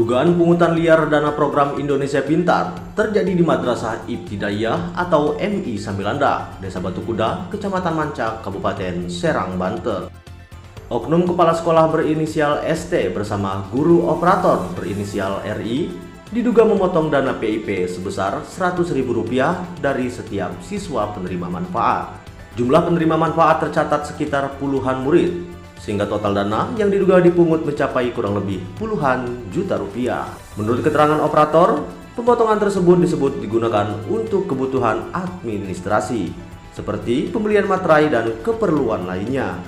Dugaan pungutan liar dana program Indonesia Pintar terjadi di Madrasah Ibtidaiyah atau MI Sambilanda, Desa Batu Kuda, Kecamatan Mancak, Kabupaten Serang, Banten. Oknum kepala sekolah berinisial ST bersama guru operator berinisial RI diduga memotong dana PIP sebesar Rp100.000 dari setiap siswa penerima manfaat. Jumlah penerima manfaat tercatat sekitar puluhan murid, sehingga total dana yang diduga dipungut mencapai kurang lebih puluhan juta rupiah. Menurut keterangan operator, pemotongan tersebut disebut digunakan untuk kebutuhan administrasi, seperti pembelian materai dan keperluan lainnya.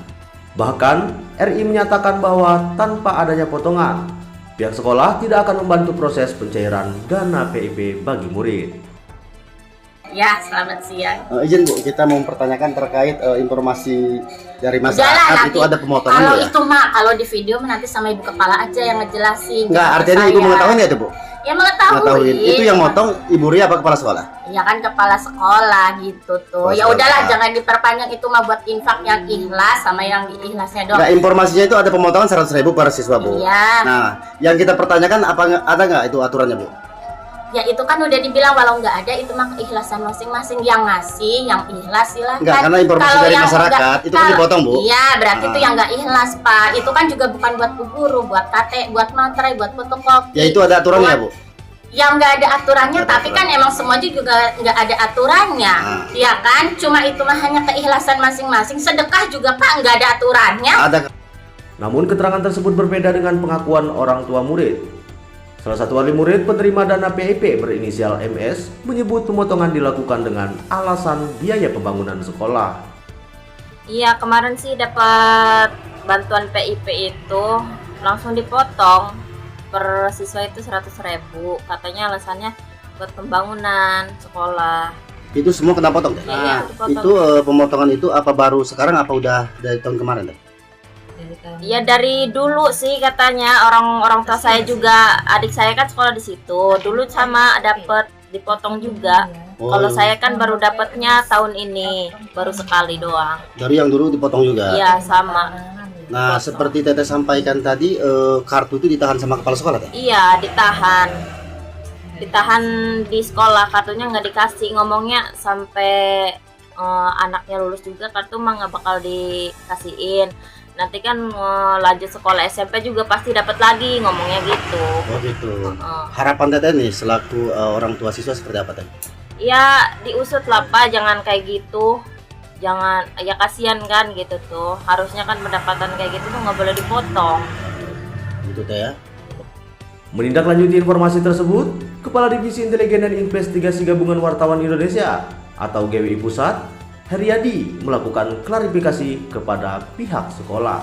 Bahkan, RI menyatakan bahwa tanpa adanya potongan, pihak sekolah tidak akan membantu proses pencairan dana PIP bagi murid. Ya, selamat siang. Izin Bu, kita mau mempertanyakan terkait informasi dari masyarakat. Udahlah, itu ada pemotongan kalau ya? itu mah, kalau di video nanti sama ibu kepala aja yang ngejelasin. Enggak, artinya saya. Ibu mengetahui nggak itu Bu? Ya mengetahui. Itu yang motong Ibu Ria apa kepala sekolah? Ya kan kepala sekolah gitu tuh. Ya udahlah, jangan diperpanjang, itu mah buat infak yang ikhlas sama yang ikhlasnya doang. Nah, informasinya itu ada pemotongan 100.000 per siswa Bu. Iya. Nah, yang kita pertanyakan ada nggak itu aturannya Bu? Ya itu kan udah dibilang walau nggak ada, itu mah keikhlasan masing-masing, yang ngasih, yang ikhlas silahkan. Enggak, karena informasi Kalau dari yang masyarakat enggak, itu kan dipotong Bu. Iya, berarti itu yang nggak ikhlas Pak. Itu kan juga bukan buat bu guru, buat KT, buat materai, buat fotokopi. Ya itu ada aturannya Bu. Yang nggak ada aturannya, tapi kan emang semua juga nggak ada aturannya, ya kan? Cuma itu mah hanya keikhlasan masing-masing. Sedekah juga Pak nggak ada aturannya. Ada. Namun keterangan tersebut berbeda dengan pengakuan orang tua murid. Salah satu wali murid penerima dana PIP berinisial MS menyebut pemotongan dilakukan dengan alasan biaya pembangunan sekolah. Iya, kemarin sih dapat bantuan PIP itu langsung dipotong per siswa itu 100.000. Katanya alasannya buat pembangunan sekolah. Itu semua kena potong. Iya, dipotong. Itu pemotongan itu apa baru sekarang apa udah dari tahun kemarin deh? Ya dari dulu sih katanya, orang tua saya juga, adik saya kan sekolah di situ. Dulu sama dapat dipotong juga. Kalau saya kan baru dapatnya tahun ini, baru sekali doang. Dari yang dulu dipotong juga. Iya, sama. Nah, seperti Teteh sampaikan tadi, kartu itu ditahan sama kepala sekolah Teh? Iya, ditahan di sekolah, kartunya nggak dikasih. Ngomongnya sampai anaknya lulus juga kartu mah nggak bakal dikasihin. Nanti kan lanjut sekolah SMP juga pasti dapat lagi, ngomongnya gitu. Oh gitu. Harapan Teteh nih selaku orang tua siswa seperti apa Teh? Ya diusut lah Pak, jangan kayak gitu. Jangan, ya kasihan kan gitu tuh. Harusnya kan pendapatan kayak gitu tuh nggak boleh dipotong. Gitu Teh ya. Menindaklanjuti informasi tersebut, Kepala Divisi Intelijen dan Investigasi Gabungan Wartawan Indonesia atau GWI Pusat, Heriadi, melakukan klarifikasi kepada pihak sekolah.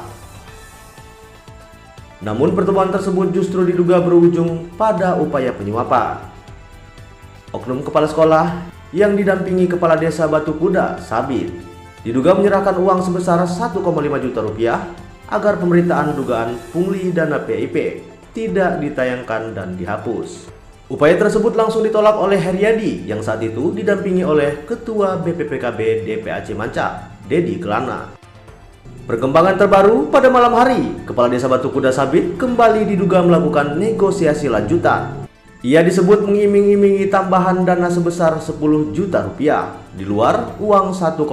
Namun pertemuan tersebut justru diduga berujung pada upaya penyuapan. Oknum kepala sekolah yang didampingi Kepala Desa Batu Kuda, Sabit, diduga menyerahkan uang sebesar 1,5 juta rupiah agar pemberitaan dugaan pungli dana PIP tidak ditayangkan dan dihapus. Upaya tersebut langsung ditolak oleh Heriadi yang saat itu didampingi oleh Ketua BPPKB DPAC Mancak, Dedi Kelana. Perkembangan terbaru pada malam hari, Kepala Desa Batu Kuda Sabit kembali diduga melakukan negosiasi lanjutan. Ia disebut mengiming-imingi tambahan dana sebesar 10 juta rupiah di luar uang 1,5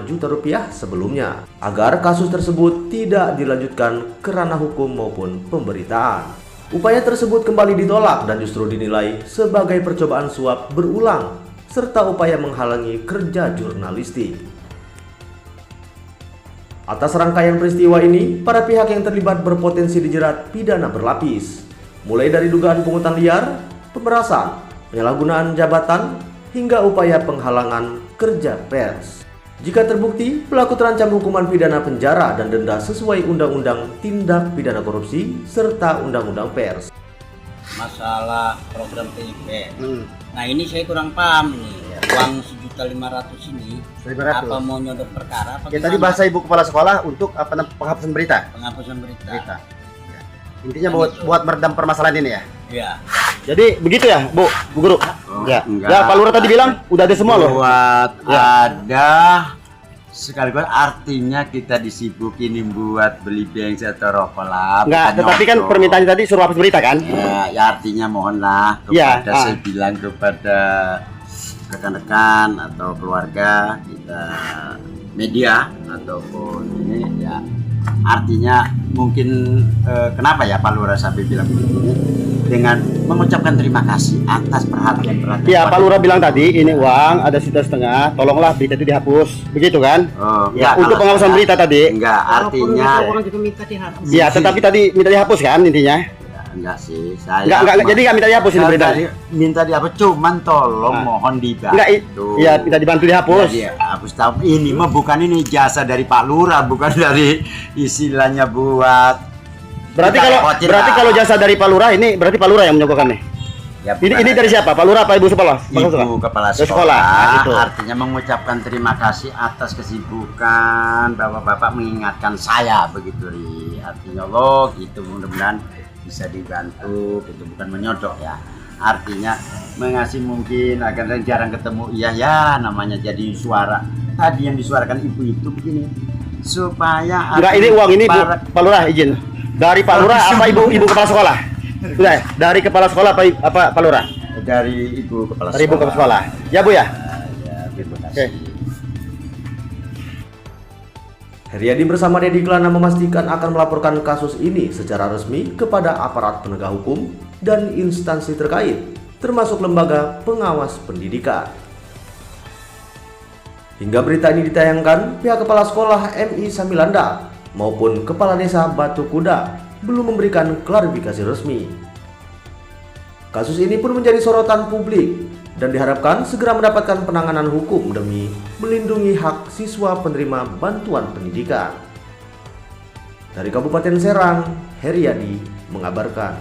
juta rupiah sebelumnya, agar kasus tersebut tidak dilanjutkan ke ranah hukum maupun pemberitaan. Upaya tersebut kembali ditolak dan justru dinilai sebagai percobaan suap berulang serta upaya menghalangi kerja jurnalistik. Atas rangkaian peristiwa ini, para pihak yang terlibat berpotensi dijerat pidana berlapis, mulai dari dugaan pungutan liar, pemerasan, penyalahgunaan jabatan, hingga upaya penghalangan kerja pers. Jika terbukti, pelaku terancam hukuman pidana penjara dan denda sesuai Undang-Undang Tindak Pidana Korupsi serta Undang-Undang Pers. Masalah program PIP. Nah ini saya kurang paham nih. Uang 1.500.000 ini 1.500. apa mau nyodok perkara? Apa Ya tadi gimana? bahasa Ibu Kepala Sekolah untuk apa penghapusan berita. Penghapusan berita. Ya. Intinya buat meredam permasalahan ini ya. Ya. Jadi begitu ya, Bu Guru. Ya. Enggak. Ya, Pak Lurah tadi bilang udah ada semua loh. Buat Ya. ada sekaligus artinya kita disibukin buat beli bensin atau rokok lah. Enggak, tetapi kan permintaannya tadi suruh hapus berita kan? Ya artinya mohonlah kepada saya bilang kepada rekan-rekan atau keluarga kita media ataupun ini ya artinya mungkin kenapa ya Pak Lurah sampai bilang begini dengan mengucapkan terima kasih atas perhatian. Iya, Pak Lurah bilang tadi ini uang ada 1,5 juta, tolonglah berita itu dihapus, begitu kan? Oh, ya, untuk pengawasan berita tadi. Enggak, artinya. Iya, tetapi tadi minta dihapus kan intinya? Ya, enggak sih, saya. Enggak, jadi enggak minta dihapus ini berita. Minta dihapus, cuman tolong mohon dibantu. Enggak, iya minta dibantu dihapus. Ya, hapus tahu ini mah bukan ini jasa dari Pak Lurah, bukan dari istilahnya buat. Berarti kalau jasa dari Pak Lurah ini berarti Pak Lurah yang menyogokkan nih. Ya, ini dari siapa? Pak Lurah apa Ibu Sekolah? Ibu Kepala Sekolah. Artinya mengucapkan terima kasih atas kesibukan Bapak-bapak mengingatkan saya begitu ri. Artinya loh gitu mudah-mudahan bisa dibantu, itu bukan menyodok ya. Artinya mengasih mungkin akan jarang ketemu ya namanya jadi suara. Tadi yang disuarakan ibu itu begini supaya enggak ini uang ini Pak Lurah izin. Dari Pak Lurah apa Ibu Kepala Sekolah? Sudah, dari Kepala Sekolah apa Pak Lurah? Dari Ibu Kepala Sekolah. Dari Ibu Kepala Sekolah. Ya Bu ya? Ya, terima kasih. Heriadi bersama Dedi Kelana memastikan akan melaporkan kasus ini secara resmi kepada aparat penegak hukum dan instansi terkait, termasuk lembaga pengawas pendidikan. Hingga berita ini ditayangkan, pihak Kepala Sekolah MI Samilanda maupun Kepala Desa Batu Kuda belum memberikan klarifikasi resmi. Kasus ini pun menjadi sorotan publik dan diharapkan segera mendapatkan penanganan hukum demi melindungi hak siswa penerima bantuan pendidikan. Dari Kabupaten Serang, Heriadi mengabarkan.